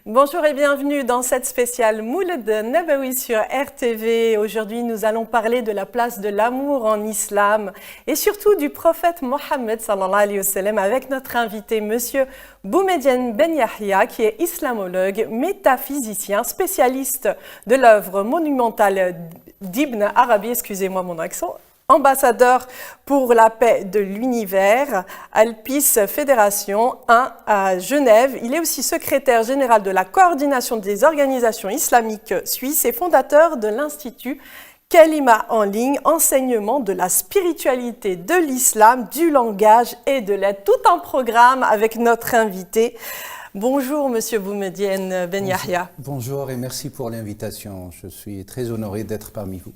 Bonjour et bienvenue dans cette spéciale Mouled Nabawi sur RTV. Aujourd'hui, nous allons parler de la place de l'amour en islam et surtout du prophète Mohammed sallallahu alayhi wa sallam avec notre invité, monsieur Boumediene Ben Yahya, qui est islamologue, métaphysicien, spécialiste de l'œuvre monumentale d'Ibn Arabi, excusez-moi mon accent, ambassadeur pour la paix de l'univers, Alpis Fédération 1 à Genève. Il est aussi secrétaire général de la coordination des organisations islamiques suisses et fondateur de l'Institut Kalima en ligne, enseignement de la spiritualité de l'islam, du langage et de l'aide. Tout un programme avec notre invité. Bonjour Monsieur Boumediene Ben Yahya. Bonjour et merci pour l'invitation. Je suis très honoré d'être parmi vous.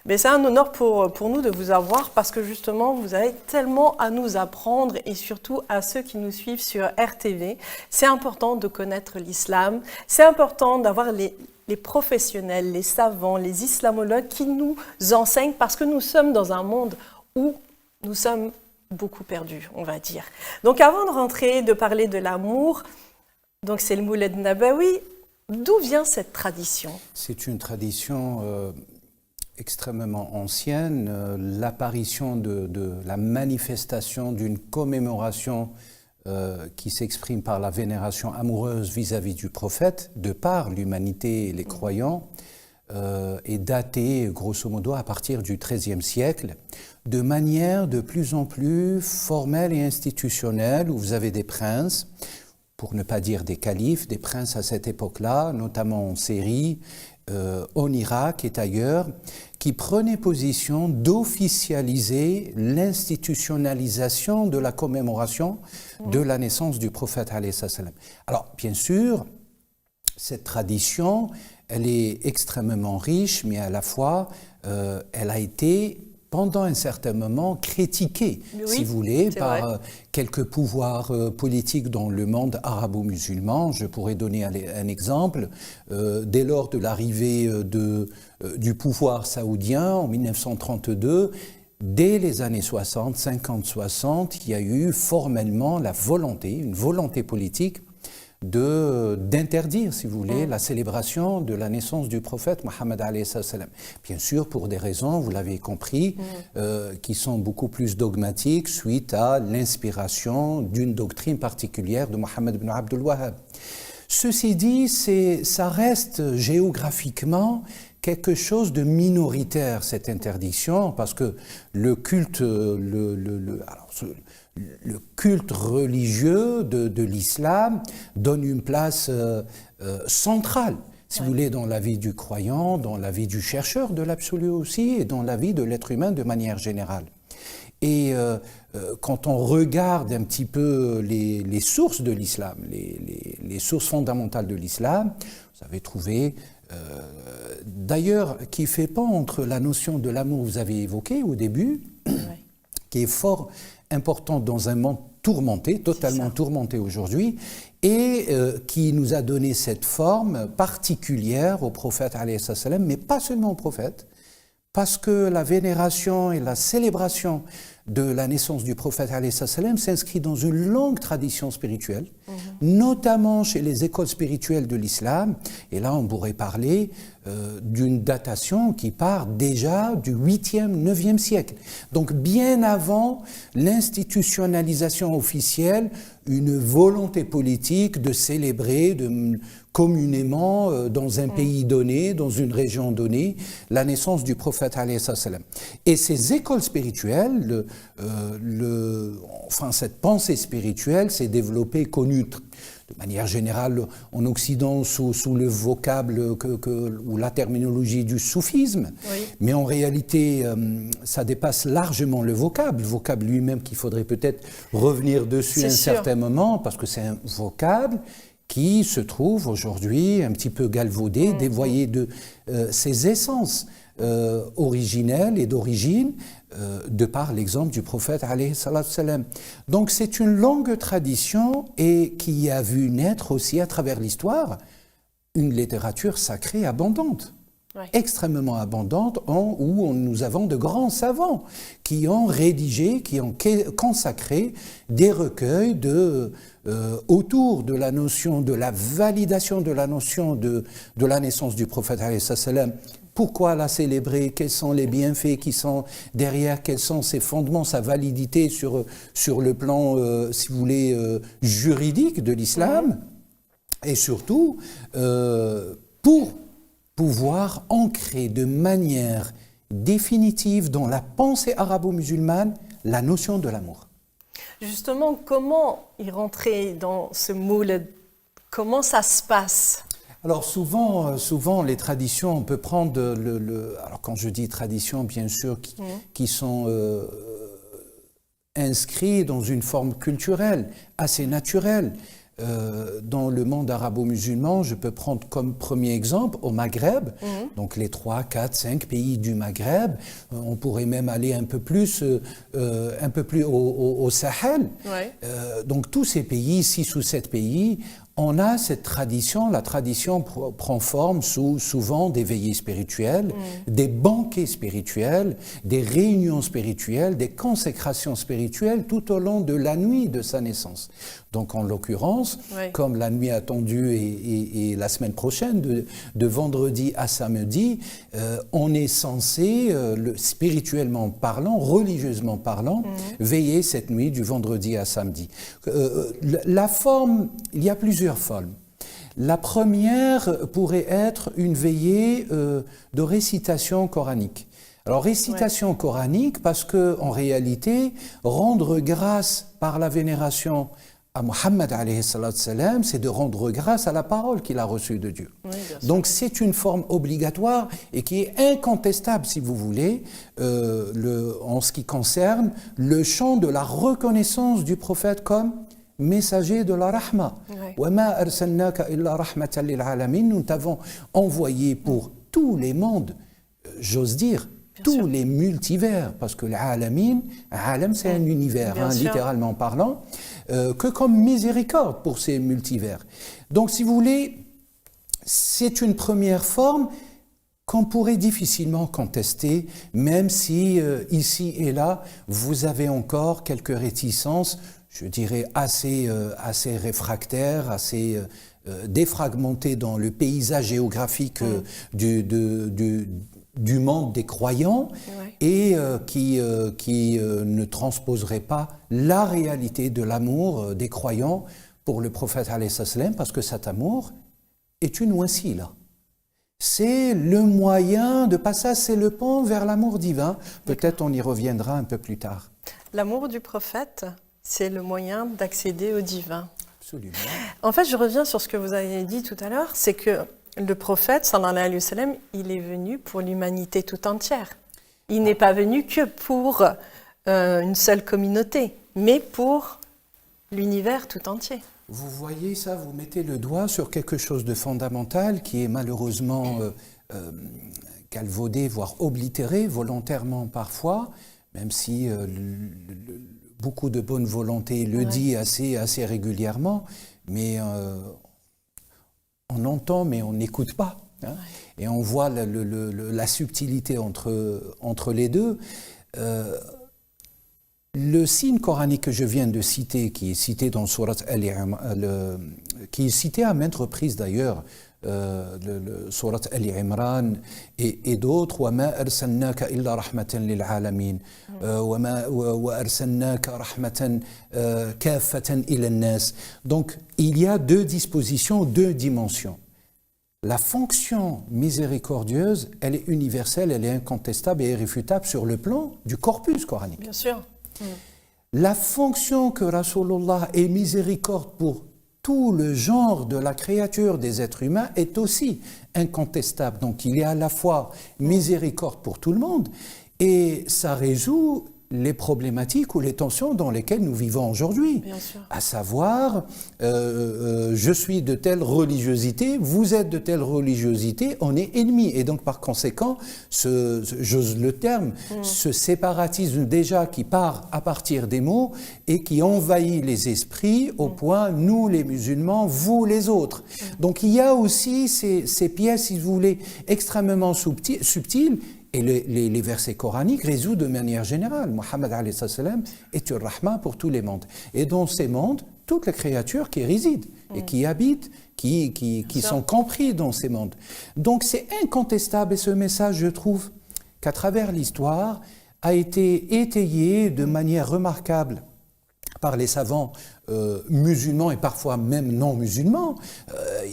Mais c'est un honneur pour nous de vous avoir parce que justement, vous avez tellement à nous apprendre et surtout à ceux qui nous suivent sur RTV. C'est important de connaître l'islam, c'est important d'avoir les professionnels, les savants, les islamologues qui nous enseignent parce que nous sommes dans un monde où nous sommes beaucoup perdus, on va dire. Donc avant de rentrer, de parler de l'amour, donc c'est le Mouled Nabawi, d'où vient cette tradition? C'est une tradition extrêmement ancienne, l'apparition de la manifestation d'une commémoration qui s'exprime par la vénération amoureuse vis-à-vis du prophète, de par l'humanité et les croyants, est datée grosso modo à partir du XIIIe siècle, de manière de plus en plus formelle et institutionnelle, où vous avez des princes, pour ne pas dire des califes, des princes à cette époque-là, notamment en Syrie, en Irak et ailleurs, qui prenaient position d'officialiser l'institutionnalisation de la commémoration de la naissance du prophète alayhi salam. Alors, bien sûr, cette tradition, elle est extrêmement riche, mais à la fois, elle a été pendant un certain moment critiquée, si vous voulez, par quelques pouvoirs politiques dans le monde arabo-musulman. Je pourrais donner un exemple. Dès lors de l'arrivée du pouvoir saoudien en 1932, dès les années 60, 50-60, il y a eu formellement une volonté politique d'interdire, si vous voulez, la célébration de la naissance du prophète Mohammed alayhi salam. Bien sûr, pour des raisons, vous l'avez compris, qui sont beaucoup plus dogmatiques suite à l'inspiration d'une doctrine particulière de Mohammed ibn Abdul Wahhab. Ceci dit, ça reste géographiquement quelque chose de minoritaire, cette interdiction, parce que le culte religieux de l'islam donne une place centrale, si vous voulez, dans la vie du croyant, dans la vie du chercheur de l'absolu aussi, et dans la vie de l'être humain de manière générale. Et quand on regarde un petit peu les sources de l'islam, les sources fondamentales de l'islam, vous avez trouvé, d'ailleurs, qui fait pas entre la notion de l'amour que vous avez évoquée au début, qui est fort importante dans un monde tourmenté, totalement tourmenté aujourd'hui, et qui nous a donné cette forme particulière au prophète alayhi salam, mais pas seulement au prophète, parce que la vénération et la célébration de la naissance du prophète alayhi salam s'inscrit dans une longue tradition spirituelle, notamment chez les écoles spirituelles de l'islam. Et là, on pourrait parler d'une datation qui part déjà du 8e, 9e siècle. Donc, bien avant l'institutionnalisation officielle, une volonté politique de célébrer communément dans un pays donné, dans une région donnée, la naissance du prophète alayhi salam. Et ces écoles spirituelles, cette pensée spirituelle s'est développée, connue de manière générale en Occident sous le vocable ou la terminologie du soufisme, mais en réalité ça dépasse largement le vocable lui-même qu'il faudrait peut-être revenir dessus à un certain moment, parce que c'est un vocable qui se trouve aujourd'hui un petit peu galvaudé, dévoyé de ses essences originelles et d'origine, de par l'exemple du prophète alayhi salam. Donc c'est une longue tradition et qui a vu naître aussi à travers l'histoire une littérature sacrée abondante. extrêmement abondante, où nous avons de grands savants qui ont rédigé, qui ont consacré des recueils autour de la notion, de la validation de la notion de la naissance du prophète alayhi salam. Pourquoi la célébrer? Quels sont les bienfaits qui sont derrière? Quels sont ses fondements, sa validité sur le plan, si vous voulez, juridique de l'islam? Et surtout, pour pouvoir ancrer de manière définitive dans la pensée arabo-musulmane la notion de l'amour. Justement, comment y rentrer dans ce moule? Comment ça se passe? Alors souvent les traditions, on peut prendre alors quand je dis traditions, bien sûr, qui sont inscrits dans une forme culturelle assez naturelle. Dans le monde arabo-musulman, je peux prendre comme premier exemple au Maghreb, donc les 3, 4, 5 pays du Maghreb. On pourrait même aller un peu plus au Sahel. Ouais. Donc tous ces pays, 6 ou 7 pays, on a cette tradition. La tradition prend forme sous souvent des veillées spirituelles, des banquets spirituels, des réunions spirituelles, des consécrations spirituelles tout au long de la nuit de sa naissance. Donc en l'occurrence, comme la nuit attendue et la semaine prochaine, de vendredi à samedi, on est censé, spirituellement parlant, religieusement parlant, veiller cette nuit du vendredi à samedi. La forme, il y a plusieurs formes. La première pourrait être une veillée de récitation coranique. Alors récitation coranique parce que en réalité, rendre grâce par la vénération à Mohammed alayhi salam, c'est de rendre grâce à la parole qu'il a reçue de Dieu. Oui, donc c'est une forme obligatoire et qui est incontestable, si vous voulez, en ce qui concerne le champ de la reconnaissance du prophète comme messager de la rahma. Nous t'avons envoyé pour tous les mondes, j'ose dire, tous les multivers, parce que l'alamin, alam c'est un univers, littéralement parlant, que comme miséricorde pour ces multivers. Donc si vous voulez, c'est une première forme qu'on pourrait difficilement contester, même si ici et là, vous avez encore quelques réticences, je dirais assez réfractaires, assez défragmentées dans le paysage géographique du monde des croyants et qui ne transposerait pas la réalité de l'amour des croyants pour le prophète alayhi salam, parce que cet amour est une wasila. C'est le moyen de passer, c'est le pont vers l'amour divin. Peut-être on y reviendra un peu plus tard. L'amour du prophète, c'est le moyen d'accéder au divin. Absolument. En fait, je reviens sur ce que vous avez dit tout à l'heure, c'est que le prophète, sallallahu alayhi wa sallam, il est venu pour l'humanité tout entière. Il n'est pas venu que pour une seule communauté, mais pour l'univers tout entier. Vous voyez ça, vous mettez le doigt sur quelque chose de fondamental qui est malheureusement galvaudé, voire oblitéré volontairement parfois, même si beaucoup de bonne volonté le dit assez régulièrement, mais on entend mais on n'écoute pas. Hein, et on voit la subtilité entre les deux. Le signe coranique que je viens de citer, qui est cité dans Sourate Al-Imran, qui est cité à maintes reprises d'ailleurs, Sourate Al-Imran et d'autres, وَمَا أَرْسَلْنَاكَ إِلَّا رَحْمَةً لِلْعَالَمِينَ وَأَرْسَلْنَاكَ رَحْمَةً كَافَّةً إِلَى النَّاسِ. Donc il y a deux dispositions, deux dimensions. La fonction miséricordieuse, elle est universelle, elle est incontestable et irréfutable sur le plan du corpus coranique. Bien sûr. La fonction que Rasulullah est miséricorde pour tout le genre de la créature des êtres humains est aussi incontestable. Donc il y a à la fois miséricorde pour tout le monde et ça résout les problématiques ou les tensions dans lesquelles nous vivons aujourd'hui. Bien sûr. À savoir, je suis de telle religiosité, vous êtes de telle religiosité, on est ennemis. Et donc, par conséquent, j'ose le terme, ce séparatisme déjà qui part à partir des mots et qui envahit les esprits au point, nous les musulmans, vous les autres. Donc, il y a aussi ces pièces, si vous voulez, extrêmement subtiles. Et les versets coraniques résout de manière générale. Mohammed alayhi salam est un rahma pour tous les mondes. Et dans ces mondes, toutes les créatures qui résident et qui habitent, qui sont compris dans ces mondes. Donc c'est incontestable et ce message, je trouve, qu'à travers l'histoire, a été étayé de manière remarquable par les savants musulmans et parfois même non musulmans.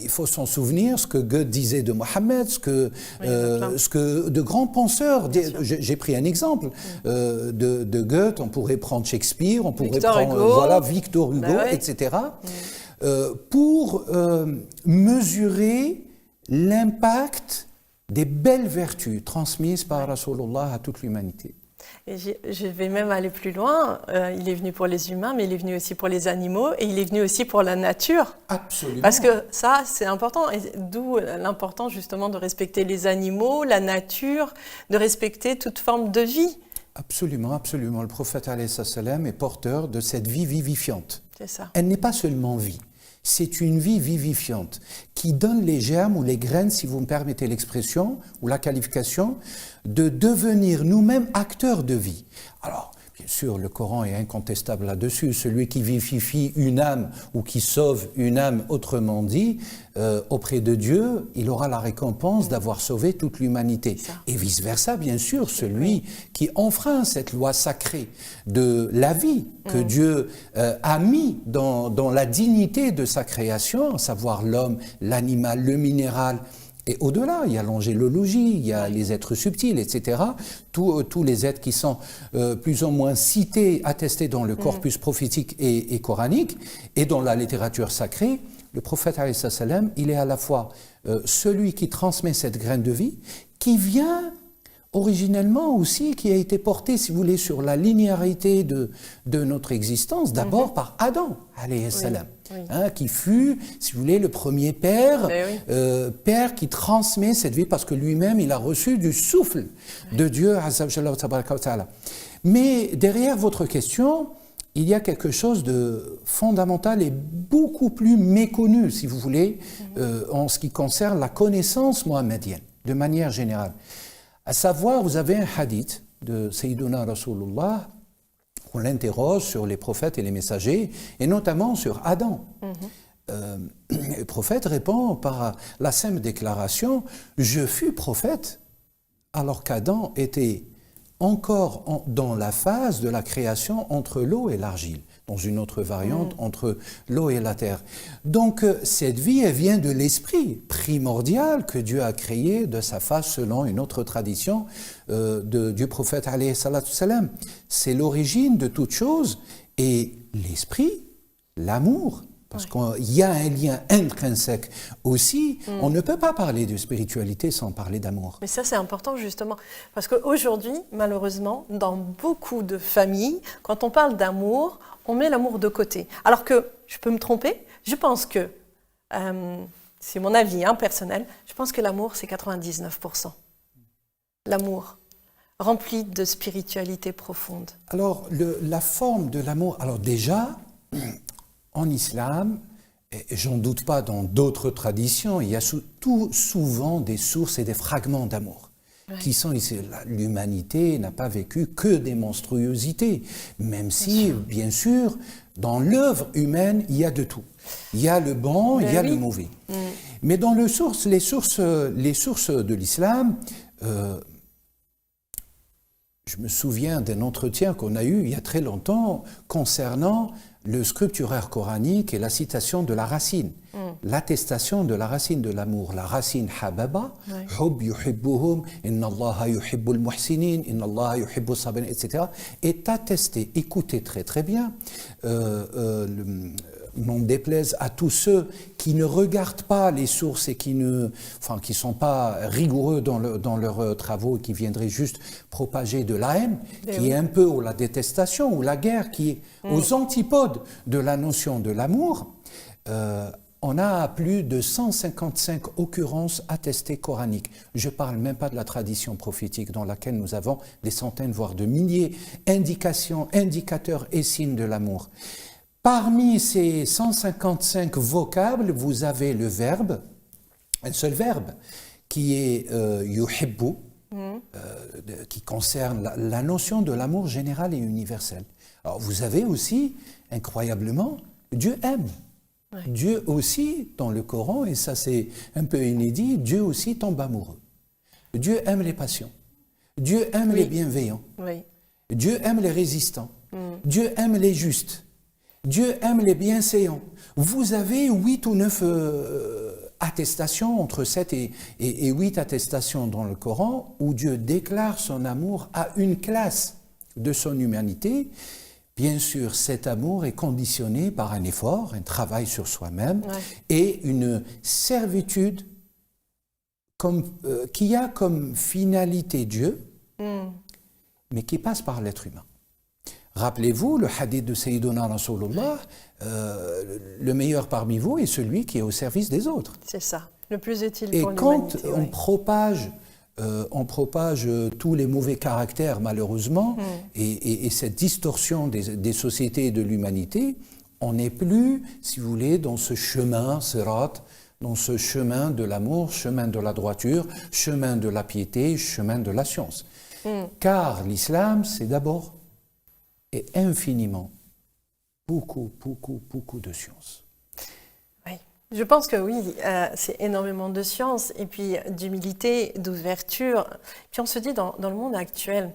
Il faut s'en souvenir ce que Goethe disait de Mohammed, ce que de grands penseurs, j'ai pris un exemple de Goethe, on pourrait prendre Shakespeare, on pourrait prendre Victor Hugo, etc. Pour mesurer l'impact des belles vertus transmises par Rasulullah à toute l'humanité. Et je vais même aller plus loin. Il est venu pour les humains, mais il est venu aussi pour les animaux et il est venu aussi pour la nature. Absolument. Parce que ça, c'est important. Et d'où l'importance justement de respecter les animaux, la nature, de respecter toute forme de vie. Absolument, absolument. Le prophète alayhi salam est porteur de cette vie vivifiante. C'est ça. Elle n'est pas seulement vie. C'est une vie vivifiante qui donne les germes ou les graines, si vous me permettez l'expression ou la qualification, de devenir nous-mêmes acteurs de vie. Alors, bien sûr, le Coran est incontestable là-dessus. Celui qui vivifie une âme ou qui sauve une âme, autrement dit, auprès de Dieu, il aura la récompense d'avoir sauvé toute l'humanité. Et vice-versa, bien sûr, celui qui enfreint cette loi sacrée de la vie que Dieu a mis dans la dignité de sa création, à savoir l'homme, l'animal, le minéral. Et au-delà, il y a l'angélologie, il y a les êtres subtils, etc. Tous les êtres qui sont plus ou moins cités, attestés dans le corpus prophétique et coranique et dans la littérature sacrée. Le prophète alayhi salam, il est à la fois celui qui transmet cette graine de vie, qui vient originellement aussi, qui a été porté, si vous voulez, sur la linéarité de notre existence, d'abord par Adam alayhi salam. Hein, qui fut, si vous voulez, le premier père, père qui transmet cette vie parce que lui-même, il a reçu du souffle de Dieu. Mais derrière votre question, il y a quelque chose de fondamental et beaucoup plus méconnu, si vous voulez, en ce qui concerne la connaissance mohammedienne, de manière générale. À savoir, vous avez un hadith de Sayyiduna Rasulullah. On l'interroge sur les prophètes et les messagers, et notamment sur Adam. Le prophète répond par la simple déclaration « Je fus prophète alors qu'Adam était encore dans la phase de la création entre l'eau et l'argile, dans une autre variante entre l'eau et la terre. » Donc cette vie, elle vient de l'esprit primordial que Dieu a créé de sa face selon une autre tradition du prophète alayhi salatu salam. C'est l'origine de toute chose et l'esprit, l'amour, parce qu'il y a un lien intrinsèque aussi. On ne peut pas parler de spiritualité sans parler d'amour. Mais ça, c'est important justement, parce qu'aujourd'hui, malheureusement, dans beaucoup de familles, quand on parle d'amour, on met l'amour de côté. Alors que, je peux me tromper, je pense que, c'est mon avis personnel, je pense que l'amour, c'est 99%. L'amour, rempli de spiritualité profonde. Alors, la forme de l'amour, alors déjà, en islam, et j'en doute pas dans d'autres traditions, il y a souvent des sources et des fragments d'amour. Qui sont ici. L'humanité n'a pas vécu que des monstruosités, même si, bien sûr, dans l'œuvre humaine, il y a de tout. Il y a le bon, il y a le mauvais. Mais dans les sources de l'islam, je me souviens d'un entretien qu'on a eu il y a très longtemps concernant le scripturaire coranique et la citation de la racine, l'attestation de la racine de l'amour, la racine hababa, hub yuhibbuhum, inna Allaha yuhibbul muhsinin, inna Allaha yuhibbus sabirin, etc., est attestée. Écoutez très très bien, n'en déplaise à tous ceux qui ne regardent pas les sources et qui ne sont pas rigoureux dans leurs travaux, qui viendraient juste propager de la haine, qui est un peu, ou la détestation, ou la guerre, qui est aux antipodes de la notion de l'amour. On a plus de 155 occurrences attestées coraniques. Je ne parle même pas de la tradition prophétique dans laquelle nous avons des centaines, voire de milliers d'indications, indicateurs et signes de l'amour. Parmi ces 155 vocables, vous avez le verbe, un seul verbe, qui est yuhibbu, qui concerne la notion de l'amour général et universel. Alors vous avez aussi, incroyablement, Dieu aime. Dieu aussi, dans le Coran, et ça c'est un peu inédit, Dieu aussi tombe amoureux. Dieu aime les passions. Dieu aime les bienveillants. Dieu aime les résistants. Dieu aime les justes. Dieu aime les bienséants. Vous avez 8 ou 9 attestations, entre 7 et 8 attestations dans le Coran, où Dieu déclare son amour à une classe de son humanité. Bien sûr, cet amour est conditionné par un effort, un travail sur soi-même et une servitude qui a comme finalité Dieu, mais qui passe par l'être humain. Rappelez-vous le hadith de Sayyiduna Rasulullah, le meilleur parmi vous est celui qui est au service des autres. C'est ça, le plus utile et pour l'humanité. Et quand on propage tous les mauvais caractères, malheureusement, et cette distorsion des sociétés et de l'humanité, on n'est plus, si vous voulez, dans ce chemin, sirat, dans ce chemin de l'amour, chemin de la droiture, chemin de la piété, chemin de la science. Car l'islam, c'est d'abord et infiniment beaucoup de science. Oui, je pense que oui, c'est énormément de science et puis d'humilité, d'ouverture. Puis on se dit dans le monde actuel,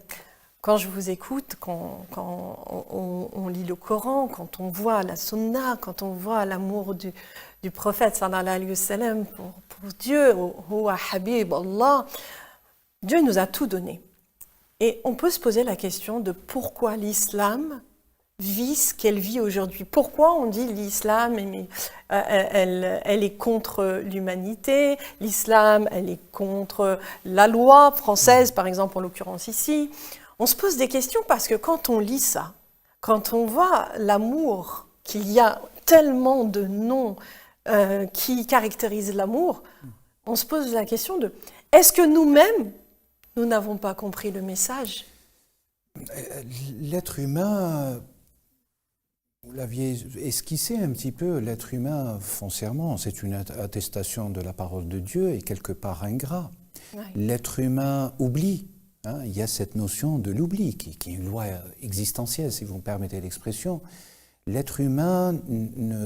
quand je vous écoute, quand on lit le Coran, quand on voit la Sunna, quand on voit l'amour du prophète sallallahu alayhi wa sallam pour Dieu, Huwa Habib Allah, Dieu nous a tout donné. Et on peut se poser la question de pourquoi l'islam vit ce qu'elle vit aujourd'hui. Pourquoi on dit l'islam, elle est contre l'humanité, l'islam, elle est contre la loi française, par exemple, en l'occurrence ici. On se pose des questions parce que quand on lit ça, quand on voit l'amour, qu'il y a tellement de noms qui caractérisent l'amour, on se pose la question de est-ce que nous-mêmes, nous n'avons pas compris le message? L'être humain, vous l'aviez esquissé un petit peu, l'être humain foncièrement, c'est une attestation de la parole de Dieu et quelque part ingrat. L'être humain oublie. Il y a cette notion de l'oubli qui est une loi existentielle, si vous me permettez l'expression. L'être humain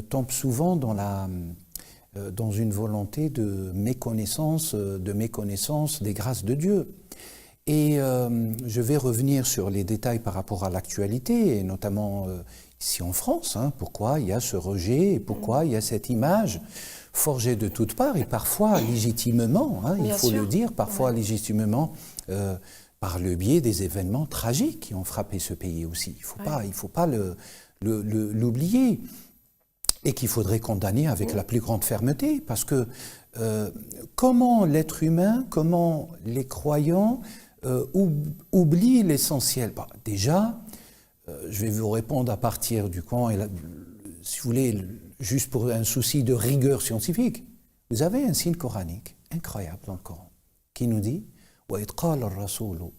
tombe souvent dans une volonté de méconnaissance des grâces de Dieu. Et je vais revenir sur les détails par rapport à l'actualité, et notamment ici en France, pourquoi il y a ce rejet, et pourquoi il y a cette image forgée de toutes parts, et parfois légitimement, il faut le dire, parfois légitimement, par le biais des événements tragiques qui ont frappé ce pays aussi. Il ne faut pas l'oublier, et qu'il faudrait condamner avec la plus grande fermeté, parce que comment l'être humain, comment les croyants oublient l'essentiel. Déjà, je vais vous répondre à partir du Coran, si vous voulez, juste pour un souci de rigueur scientifique. Vous avez un signe coranique incroyable dans le Coran, qui nous dit « وَإِذْ قَالَ الرَّسُولُ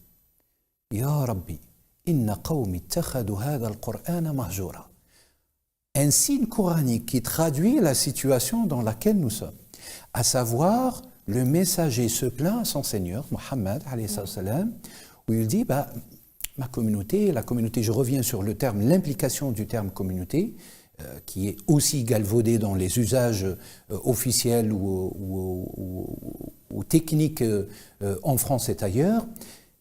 يَا رَبِّ إِنَّ قَوْمِ اتَّخَذُوا هَذَا الْقُرْآنَ مَهْجُورًا » Un signe coranique qui traduit la situation dans laquelle nous sommes, à savoir le messager se plaint à son Seigneur, Mohammed, où il dit ma communauté, la communauté, je reviens sur le terme, l'implication du terme communauté, qui est aussi galvaudé dans les usages officiels ou techniques en France et ailleurs.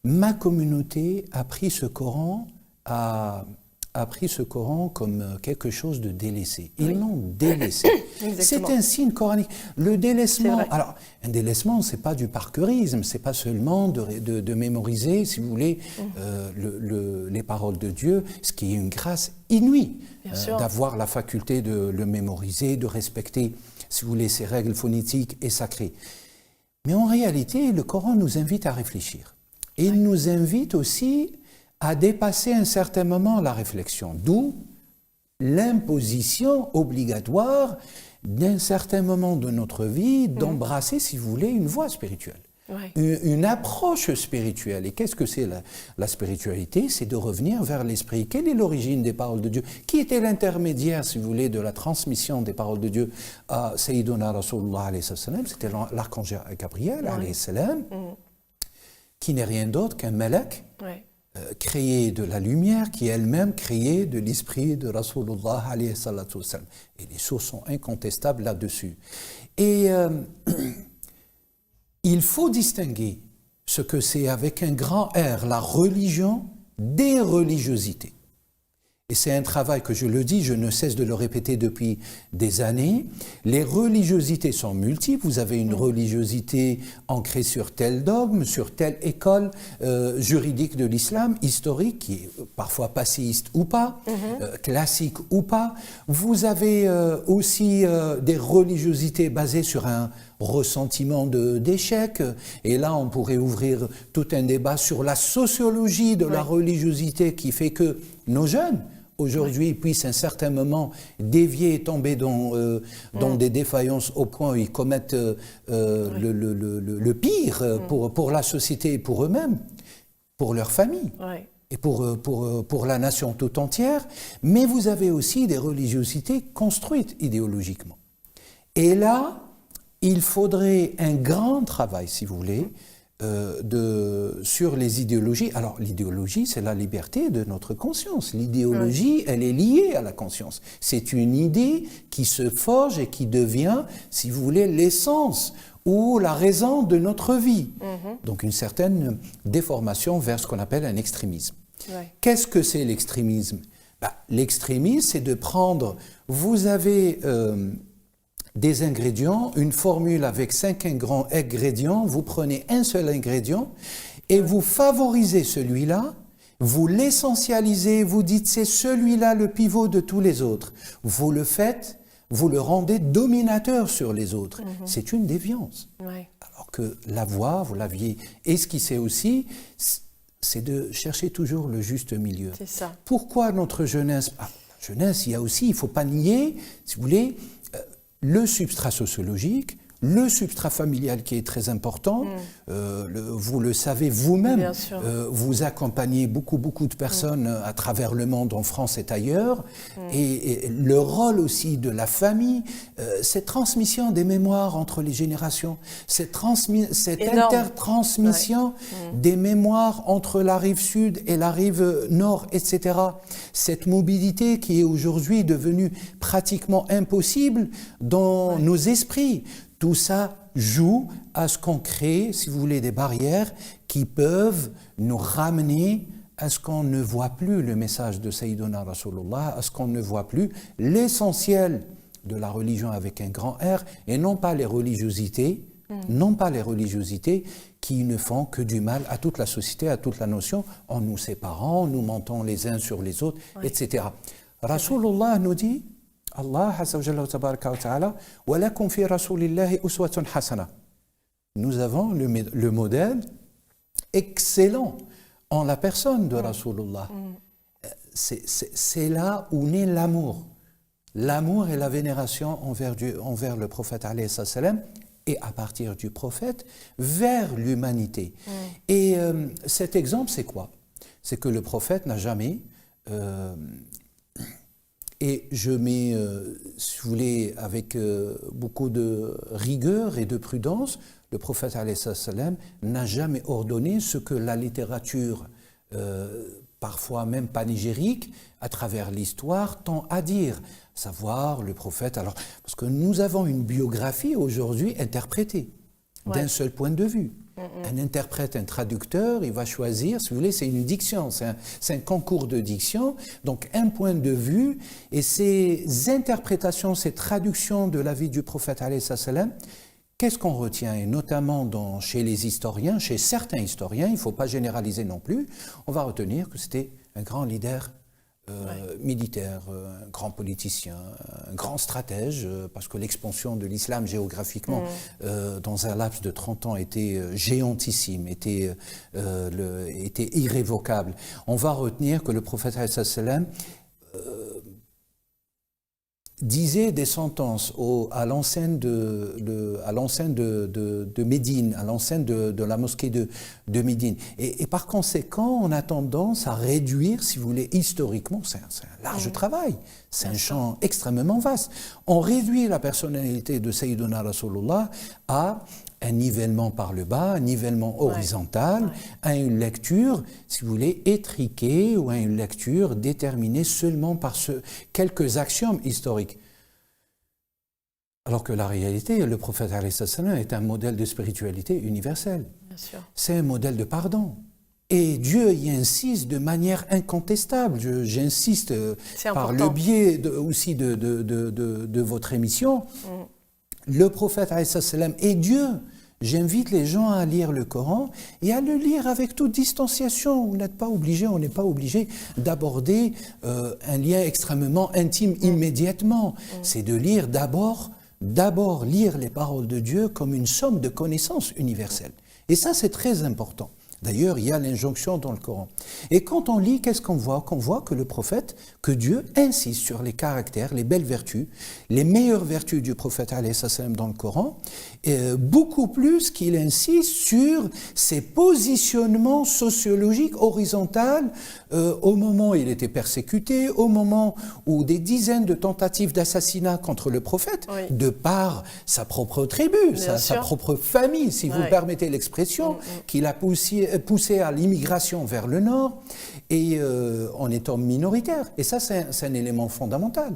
Ma communauté a pris ce Coran à a pris ce Coran comme quelque chose de délaissé. Ils l'ont délaissé. C'est un signe coranique. Le délaissement, alors un délaissement, c'est pas du parcourisme, c'est pas seulement de mémoriser, si vous voulez, les paroles de Dieu, ce qui est une grâce inouïe, d'avoir la faculté de le mémoriser, de respecter, si vous voulez, ses règles phonétiques et sacrées. Mais en réalité, le Coran nous invite à réfléchir. Et il nous invite aussi à dépasser un certain moment la réflexion, d'où l'imposition obligatoire d'un certain moment de notre vie d'embrasser, si vous voulez, une voie spirituelle, une approche spirituelle. Et qu'est-ce que c'est la spiritualité? C'est de revenir vers l'esprit. Quelle est l'origine des paroles de Dieu? Qui était l'intermédiaire, si vous voulez, de la transmission des paroles de Dieu à Sayyiduna Rasulullah alayhi salam? C'était l'archange Gabriel alayhi salam, qui n'est rien d'autre qu'un malak, créé de la lumière, qui elle-même créée de l'esprit de Rasulullah alayhi salatu wassalam. Et les sources sont incontestables là-dessus. Et il faut distinguer ce que c'est avec un grand R, la religion des religiosités. Et c'est un travail que je le dis, je ne cesse de le répéter depuis des années. Les religiosités sont multiples. Vous avez une religiosité ancrée sur tel dogme, sur telle école juridique de l'islam, historique, qui est parfois passéiste ou pas, classique ou pas. Vous avez aussi des religiosités basées sur un ressentiment d'échec. Et là, on pourrait ouvrir tout un débat sur la sociologie de la religiosité qui fait que nos jeunes, aujourd'hui, puissent à un certain moment dévier et tomber dans des défaillances au point où ils commettent le pire pour la société et pour eux-mêmes, pour leur famille. Et pour la nation tout entière. Mais vous avez aussi des religiosités construites idéologiquement. Et là, il faudrait un grand travail, si vous voulez, sur les idéologies. Alors, l'idéologie, c'est la liberté de notre conscience. L'idéologie, elle est liée à la conscience. C'est une idée qui se forge et qui devient, si vous voulez, l'essence ou la raison de notre vie. Donc, une certaine déformation vers ce qu'on appelle un extrémisme. Qu'est-ce que c'est l'extrémisme? L'extrémisme, c'est de prendre... Vous avez... des ingrédients, une formule avec 5 ingrédients, vous prenez un seul ingrédient et vous favorisez celui-là, vous l'essentialisez, vous dites c'est celui-là le pivot de tous les autres. Vous le faites, vous le rendez dominateur sur les autres. C'est une déviance. Alors que la voie, vous l'aviez esquissée aussi, c'est de chercher toujours le juste milieu. C'est ça. Pourquoi notre jeunesse? Jeunesse, il y a aussi, il ne faut pas nier, si vous voulez, le substrat sociologique, le substrat familial qui est très important. Vous le savez vous-même, vous accompagnez beaucoup de personnes à travers le monde, en France et ailleurs. Et le rôle aussi de la famille, cette transmission des mémoires entre les générations, cette intertransmission des mémoires entre la rive sud et la rive nord, etc. Cette mobilité qui est aujourd'hui devenue pratiquement impossible dans nos esprits. Tout ça joue à ce qu'on crée, si vous voulez, des barrières qui peuvent nous ramener à ce qu'on ne voit plus le message de Sayyiduna Rasulullah, à ce qu'on ne voit plus l'essentiel de la religion avec un grand R, et non pas les religiosités, qui ne font que du mal à toute la société, à toute la notion, en nous séparant, en nous mentant les uns sur les autres, etc. Rasulullah nous dit, Allah Azza wa Jalla wa tabaraka wa ta'ala, wa lakum fi rasulillahi uswatun hasana. Nous avons le modèle excellent en la personne de Rasulullah. C'est là où naît l'amour. L'amour et la vénération envers Dieu, envers le prophète alayhi salam, et à partir du prophète vers l'humanité. Et cet exemple, c'est quoi? C'est que le prophète n'a jamais... Et je mets, si vous voulez, avec beaucoup de rigueur et de prudence, le prophète alayhi salam n'a jamais ordonné ce que la littérature, parfois même panégyrique, à travers l'histoire, tend à dire. Savoir le prophète, parce que nous avons une biographie aujourd'hui interprétée d'un seul point de vue. Un interprète, un traducteur, il va choisir, si vous voulez, c'est une diction, c'est un concours de diction, donc un point de vue, et ces interprétations, ces traductions de la vie du prophète alayhi salam, qu'est-ce qu'on retient? Et notamment chez les historiens, chez certains historiens, il ne faut pas généraliser non plus, on va retenir que c'était un grand leader militaire, un grand politicien, un grand stratège, parce que l'expansion de l'islam géographiquement dans un laps de 30 ans était géantissime, était irrévocable. On va retenir que le prophète sallam disait des sentences à l'enceinte de Médine, à l'enceinte de la mosquée de Médine. Et par conséquent, on a tendance à réduire, si vous voulez, historiquement, c'est un large travail, c'est un champ extrêmement vaste. On réduit la personnalité de Sayyiduna Rasulullah à un nivellement par le bas, un nivellement horizontal, à une lecture, si vous voulez, étriquée ou à une lecture déterminée seulement par quelques axiomes historiques. Alors que la réalité, le prophète alayhi salam est un modèle de spiritualité universelle. C'est un modèle de pardon. Et Dieu y insiste de manière incontestable. J'insiste par le biais aussi de votre émission. Le prophète alayhi salam est Dieu. J'invite les gens à lire le Coran et à le lire avec toute distanciation. Vous n'êtes pas obligé, on n'est pas obligé d'aborder un lien extrêmement intime immédiatement. C'est de lire d'abord lire les paroles de Dieu comme une somme de connaissances universelles. Et ça, c'est très important. D'ailleurs, il y a l'injonction dans le Coran. Et quand on lit, qu'est-ce qu'on voit? Qu'on voit que le prophète, que Dieu insiste sur les caractères, les belles vertus, les meilleures vertus du prophète alayhi salam dans le Coran, beaucoup plus qu'il insiste sur ses positionnements sociologiques horizontaux au moment où il était persécuté, au moment où des dizaines de tentatives d'assassinat contre le prophète, de par sa propre tribu, sa propre famille, si vous permettez l'expression, qu'il a poussé à l'immigration vers le nord, et en étant minoritaire. Et ça, c'est un élément fondamental.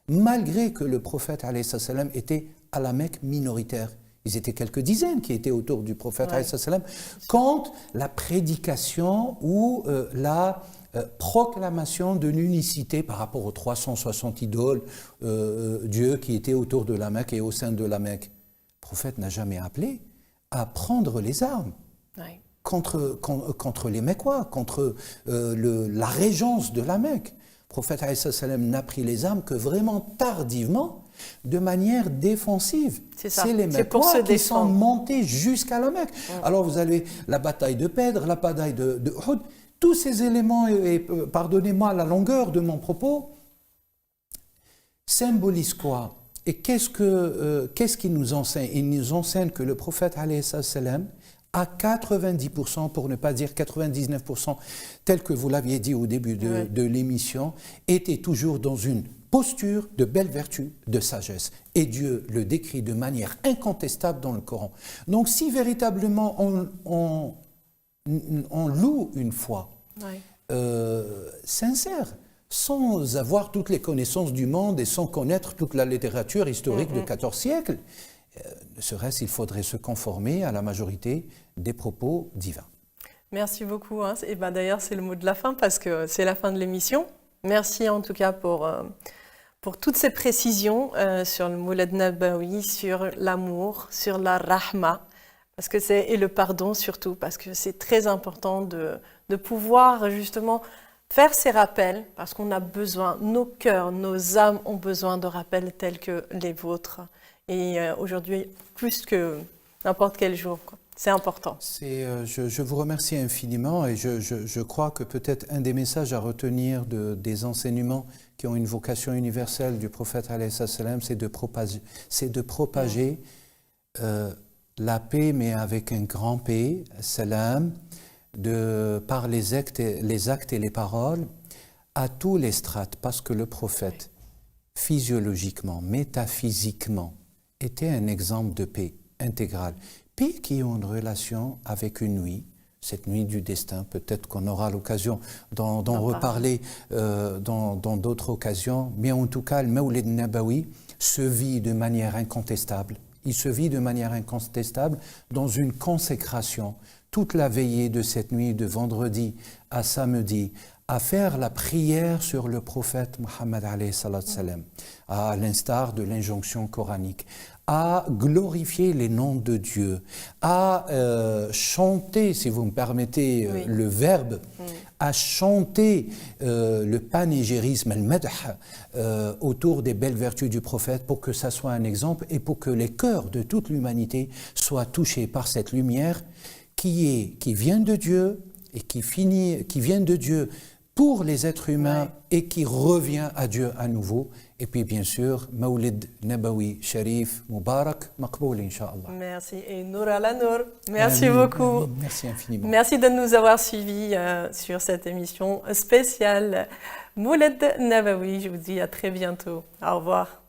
Malgré que le prophète alayhi salam était à la Mecque minoritaire, ils étaient quelques dizaines qui étaient autour du prophète alayhi salam, quand la prédication ou la proclamation de l'unicité par rapport aux 360 idoles, dieux qui étaient autour de la Mecque et au sein de la Mecque. Le prophète n'a jamais appelé à prendre les armes contre les Mecquois, contre la régence de la Mecque. Le prophète alayhi salam n'a pris les armes que vraiment tardivement, de manière défensive. C'est les Mecquois qui sont montés jusqu'à la Mecque. Alors vous avez la bataille de Pedre, la bataille de Uhud, tous ces éléments, et pardonnez-moi la longueur de mon propos, symbolisent quoi? Et qu'est-ce qu'il nous enseigne? Il nous enseigne que le prophète alayhi salam, à 90%, pour ne pas dire 99%, tel que vous l'aviez dit au début de l'émission, était toujours dans une posture de belle vertu, de sagesse. Et Dieu le décrit de manière incontestable dans le Coran. Donc si véritablement on loue une foi sincère, sans avoir toutes les connaissances du monde et sans connaître toute la littérature historique de 14 siècles, ne serait-ce qu'il faudrait se conformer à la majorité des propos divins. Merci beaucoup. Et d'ailleurs, c'est le mot de la fin parce que c'est la fin de l'émission. Merci en tout cas pour toutes ces précisions sur le Moulad Nabawi, sur l'amour, sur la rahma, parce que et le pardon surtout, parce que c'est très important de pouvoir justement faire ces rappels, parce qu'on a besoin, nos cœurs, nos âmes ont besoin de rappels tels que les vôtres. Et aujourd'hui, plus que n'importe quel jour, quoi. C'est important. Je vous remercie infiniment et je crois que peut-être un des messages à retenir des enseignements qui ont une vocation universelle du prophète alayhi salam, c'est de propager la paix, mais avec un grand P, salam, par les actes et les paroles à tous les strates, parce que le prophète, physiologiquement, métaphysiquement, était un exemple de paix intégrale. Paix qui ont une relation avec une nuit, cette nuit du destin, peut-être qu'on aura l'occasion d'en reparler dans d'autres occasions, mais en tout cas, le Mawlid Nabawi se vit de manière incontestable. Il se vit de manière incontestable dans une consécration. Toute la veillée de cette nuit de vendredi à samedi, à faire la prière sur le prophète Mohammed alayhi salatu salam, à l'instar de l'injonction coranique, à glorifier les noms de Dieu, à chanter, si vous me permettez le verbe, à chanter le panégérisme, le madh, autour des belles vertus du prophète pour que ça soit un exemple et pour que les cœurs de toute l'humanité soient touchés par cette lumière qui vient de Dieu et qui vient de Dieu pour les êtres humains et qui revient à Dieu à nouveau. Et puis bien sûr, Mawlid Nabawi Sharif Mubarak Maqboul, Inch'Allah. Merci. Et Nour ala Nour, merci beaucoup. Amin. Merci infiniment. Merci de nous avoir suivis sur cette émission spéciale Mouled Nabawi. Je vous dis à très bientôt. Au revoir.